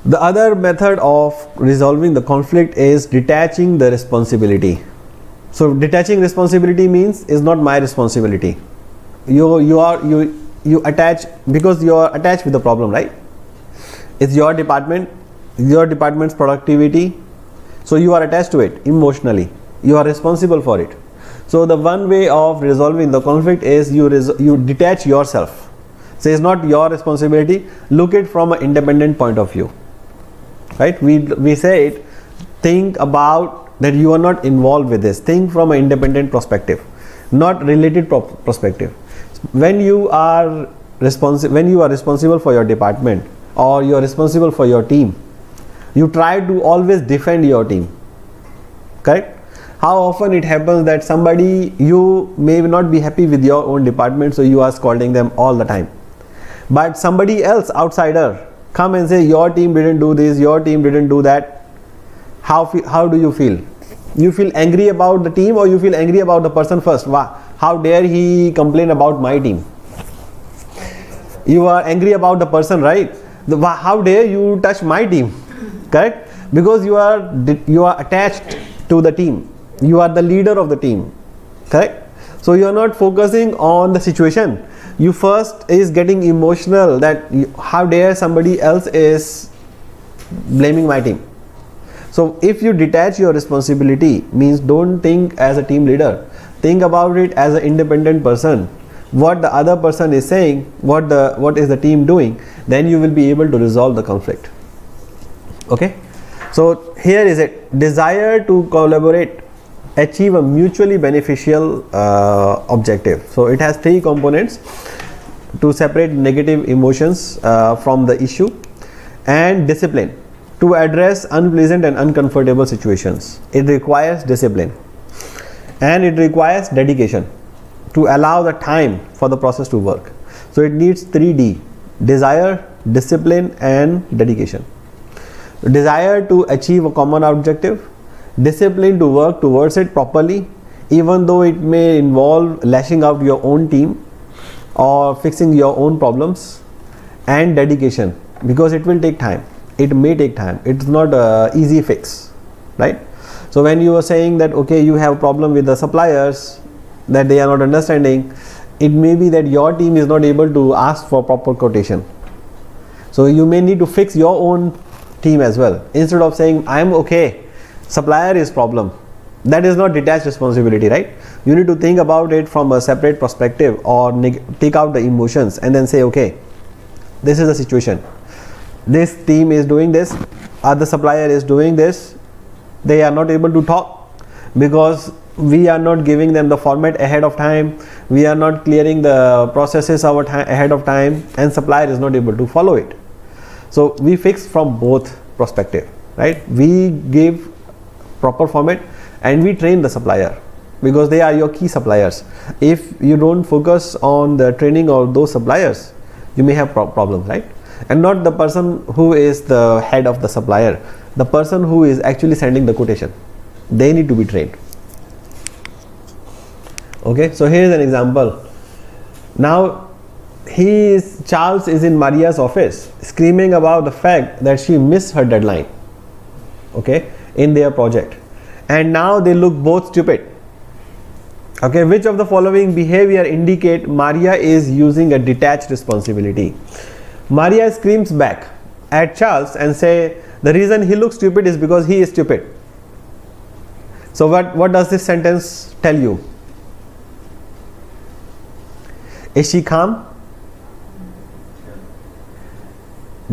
The other method of resolving the conflict is detaching the responsibility. So detaching responsibility means is not my responsibility. You attach because you are attached with the problem, right? It's your department's productivity. So you are attached to it emotionally. You are responsible for it. So the one way of resolving the conflict is you detach yourself. So it's not your responsibility. Look it from an independent point of view. Right? We say it. Think about that you are not involved with this. Think from an independent perspective, not related perspective. When you are responsible for your department or you are responsible for your team, you try to always defend your team. Correct? How often it happens that somebody, you may not be happy with your own department, so you are scolding them all the time. But somebody else, outsider, come and say your team didn't do this, your team didn't do that. How do you feel? You feel angry about the team or you feel angry about the person first? Wow, how dare he complain about my team? You are angry about the person, right? How dare you touch my team? Correct? Because you are attached to the team. You are the leader of the team. Correct? So you are not focusing on the situation. You first is getting emotional that how dare somebody else is blaming my team. So if you detach your responsibility, means don't think as a team leader. Think about it as an independent person. What the other person is saying, what is the team doing, then you will be able to resolve the conflict. Okay? So here is it. Desire to collaborate, achieve a mutually beneficial objective. So it has three components: to separate negative emotions from the issue, and discipline to address unpleasant and uncomfortable situations. It requires discipline, and it requires dedication to allow the time for the process to work. So it needs 3D: desire, discipline, and dedication. Desire to achieve a common objective, discipline to work towards it properly, even though it may involve lashing out your own team or fixing your own problems, and dedication because it will take time. It may take time. It's not an easy fix, right? So when you are saying that okay, you have a problem with the suppliers, that they are not understanding, it may be that your team is not able to ask for proper quotation. So you may need to fix your own team as well. Instead of saying I am okay, supplier is problem. That is not detached responsibility, right? You need to think about it from a separate perspective, or take out the emotions and then say okay, this is the situation. This team is doing this, other supplier is doing this. They are not able to talk because we are not giving them the format ahead of time. We are not clearing the processes ahead of time, and supplier is not able to follow it. So we fix from both perspective, right? We give proper format and we train the supplier because they are your key suppliers. If you don't focus on the training of those suppliers, you may have problems, right? And not the person who is the head of the supplier, the person who is actually sending the quotation. They need to be trained. Okay, so here is an example. Now Charles is in Maria's office screaming about the fact that she missed her deadline, okay, in their project, and now they look both stupid. Okay, which of the following behavior indicate Maria is using a detached responsibility? Maria screams back at Charles and say the reason he looks stupid is because he is stupid. So what does this sentence tell you? Is she calm?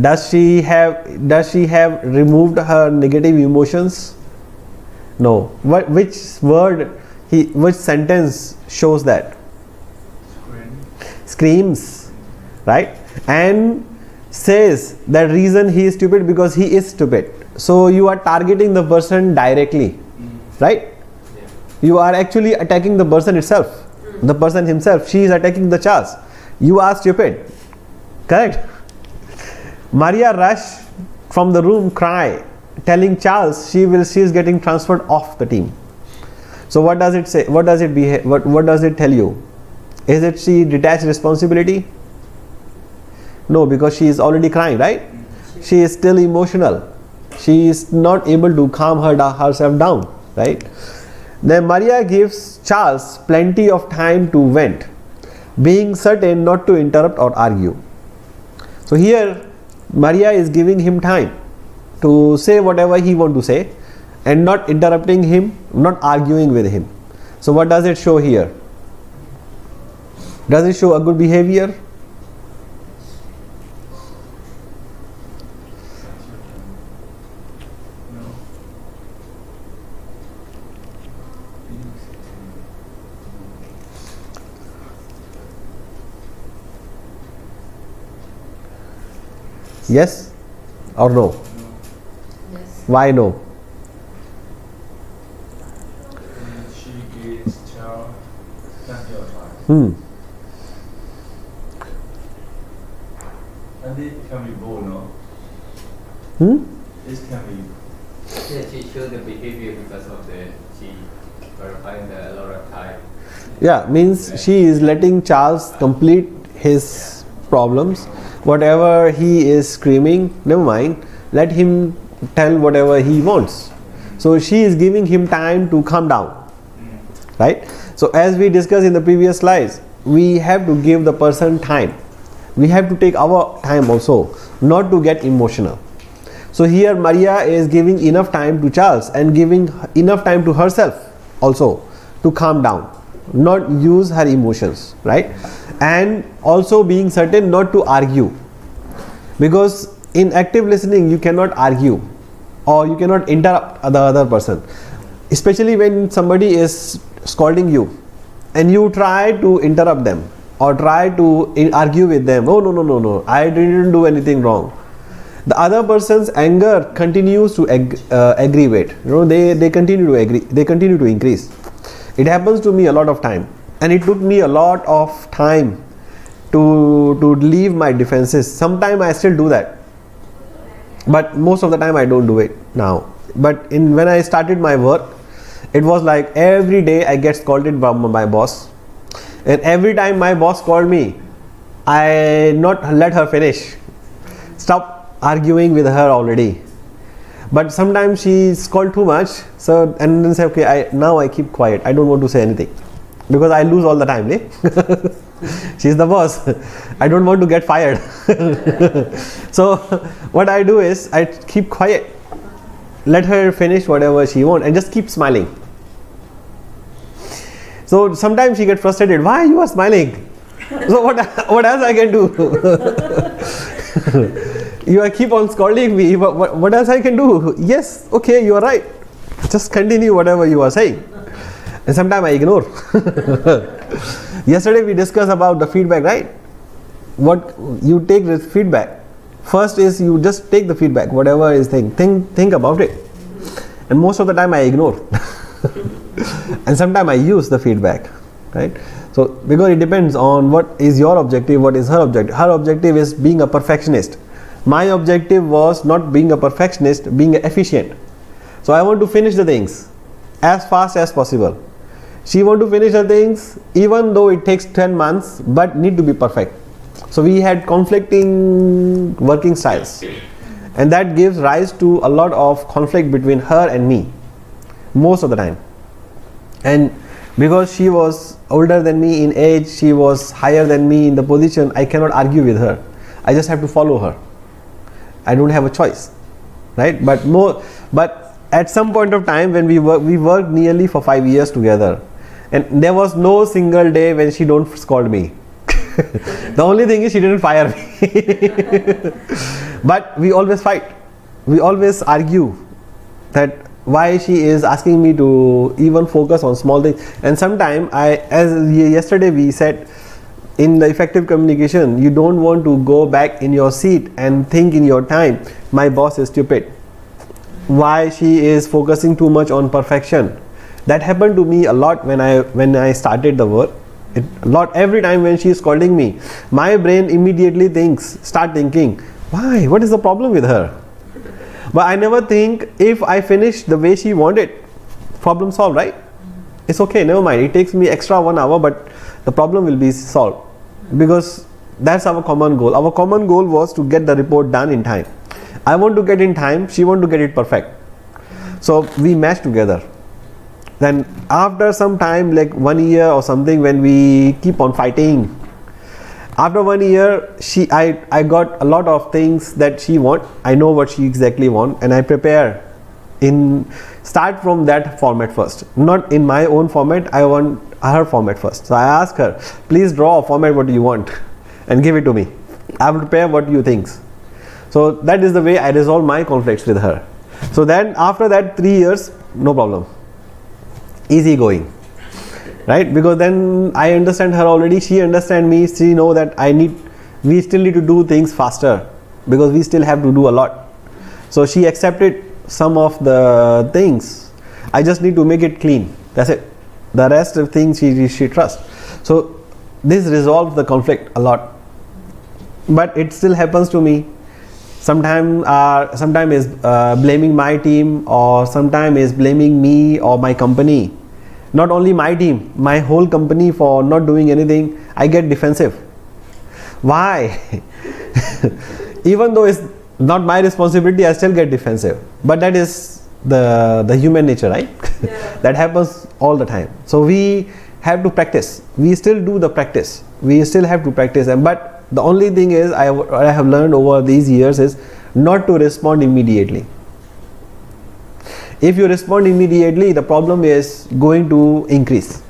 Does she have removed her negative emotions? No. Which sentence shows that? Screams, right? And says that reason he is stupid because he is stupid. So you are targeting the person directly, right? You are actually attacking the person itself. The person himself. She is attacking the Charles. You are stupid. Correct? Maria rushed from the room, cry, telling Charles she is getting transferred off the team. So what does it say? What does it tell you? Is it she detached responsibility? No, because she is already crying, right? she is still emotional. She is not able to calm herself down, right? Then Maria gives Charles plenty of time to vent, being certain not to interrupt or argue. So here Maria is giving him time to say whatever he wants to say and not interrupting him, not arguing with him. So what does it show here? Does it show a good behavior? Yes or no? Yes. Why no? She gives Charles plenty of time. And it can be both, no? This can be. Yeah, she showed the behavior because of she verifying a lot of time. Yeah, means she is letting Charles complete his problems. Whatever he is screaming, never mind, let him tell whatever he wants. So she is giving him time to calm down, right? So as we discussed in the previous slides, we have to give the person time. We have to take our time also, not to get emotional. So here Maria is giving enough time to Charles and giving enough time to herself also to calm down, not use her emotions, right? And also being certain not to argue, because in active listening you cannot argue or you cannot interrupt the other person, especially when somebody is scolding you and you try to interrupt them or try to argue with them. Oh, no, I didn't do anything wrong. The other person's anger continues to aggravate. They continue to increase. It happens to me a lot of time, and it took me a lot of time to leave my defenses. Sometimes I still do that, but most of the time I don't do it now. But when I started my work, it was like every day I get scolded by my boss, and every time my boss called me, I not let her finish, stop arguing with her already. But sometimes she scold too much, so and then say, okay, now I keep quiet, I don't want to say anything, because I lose all the time. She's the boss, I don't want to get fired. So what I do is I keep quiet, let her finish whatever she wants, and just keep smiling. So sometimes she gets frustrated, why you are smiling? So what else I can do? You keep on scolding me, what else I can do? Yes, okay, you are right, just continue whatever you are saying. And sometimes I ignore. Yesterday we discussed about the feedback, right? What you take the feedback. First is you just take the feedback, whatever is think about it. And most of the time I ignore. And sometimes I use the feedback, right? So because it depends on what is your objective, what is her objective. Her objective is being a perfectionist. My objective was not being a perfectionist, being efficient. So I want to finish the things as fast as possible. She want to finish the things even though it takes 10 months, but need to be perfect. So we had conflicting working styles, and that gives rise to a lot of conflict between her and me most of the time. And because she was older than me in age, she was higher than me in the position, I cannot argue with her. I just have to follow her. I don't have a choice, right? But at some point of time when we worked nearly for 5 years together, and there was no single day when she don't scold me. The only thing is she didn't fire me. But we always fight. We always argue that why she is asking me to even focus on small things. And sometimes as yesterday we said, in the effective communication, you don't want to go back in your seat and think in your time, my boss is stupid, why she is focusing too much on perfection. That happened to me a lot when I started the work. Every time when she is scolding me, my brain immediately start thinking, why, what is the problem with her? But I never think, if I finish the way she wanted, problem solved, right? It's okay, never mind, it takes me extra 1 hour, but the problem will be solved, because that's our common goal. Our common goal was to get the report done in time. I want to get in time, she want to get it perfect. So we match together. Then after some time, like 1 year or something, when we keep on fighting, after 1 year, I got a lot of things that she want. I know what she exactly want, and I prepare start from that format first. Not in my own format, I want her format first. So I ask her, please draw a format what you want and give it to me. I will prepare what you think. So that is the way I resolve my conflicts with her. So then after that 3 years, no problem. Easy going. Right? Because then I understand her already, she understand me, she know that we still need to do things faster because we still have to do a lot. So she accepted some of the things. I just need to make it clean. That's it. The rest of things she trusts. So this resolves the conflict a lot. But it still happens to me. Sometimes is blaming my team, or sometimes is blaming me or my company. Not only my team, my whole company for not doing anything. I get defensive. Why? Even though it's not my responsibility, I still get defensive. But that is the human nature, right? Yeah. That happens all the time. So we have to practice. We still do the practice. We still have to practice. But the only thing is, I have learned over these years is not to respond immediately. If you respond immediately, the problem is going to increase.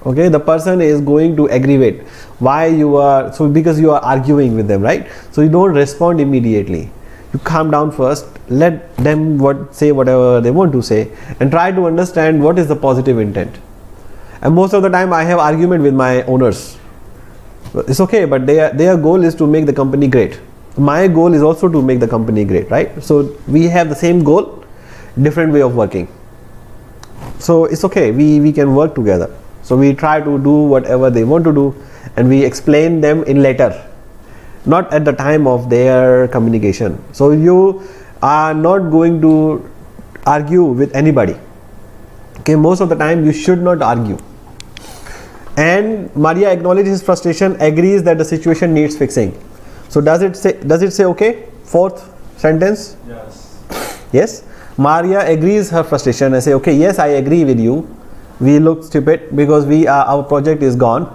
Okay, the person is going to aggravate. Why you are so? Because you are arguing with them, right? So you don't respond immediately. You calm down first. Let them say whatever they want to say, and try to understand what is the positive intent. And most of the time, I have argument with my owners. It's okay, but their goal is to make the company great. My goal is also to make the company great, right? So we have the same goal, different way of working. So it's okay, we can work together. So we try to do whatever they want to do, and we explain them in later, not at the time of their communication. So you are not going to argue with anybody. Okay, most of the time you should not argue. And Maria acknowledges his frustration, agrees that the situation needs fixing. So does it say okay? Fourth sentence? Yes. Yes. Maria agrees her frustration and say, okay, yes, I agree with you. We look stupid because our project is gone,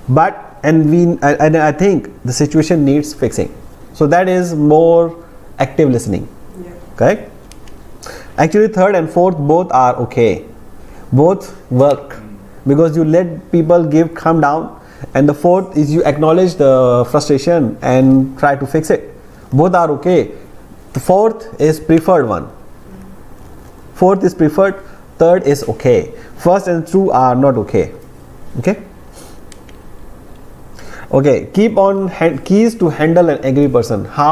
and I think the situation needs fixing. So that is more active listening. Yeah. Correct? Actually, third and fourth both are okay. Both work because you let people calm down, and the fourth is you acknowledge the frustration and try to fix it. Both are okay. The fourth is preferred one. Fourth is preferred, third is okay. First and two are not okay. Okay? Okay, keep on keys to handle an angry person. How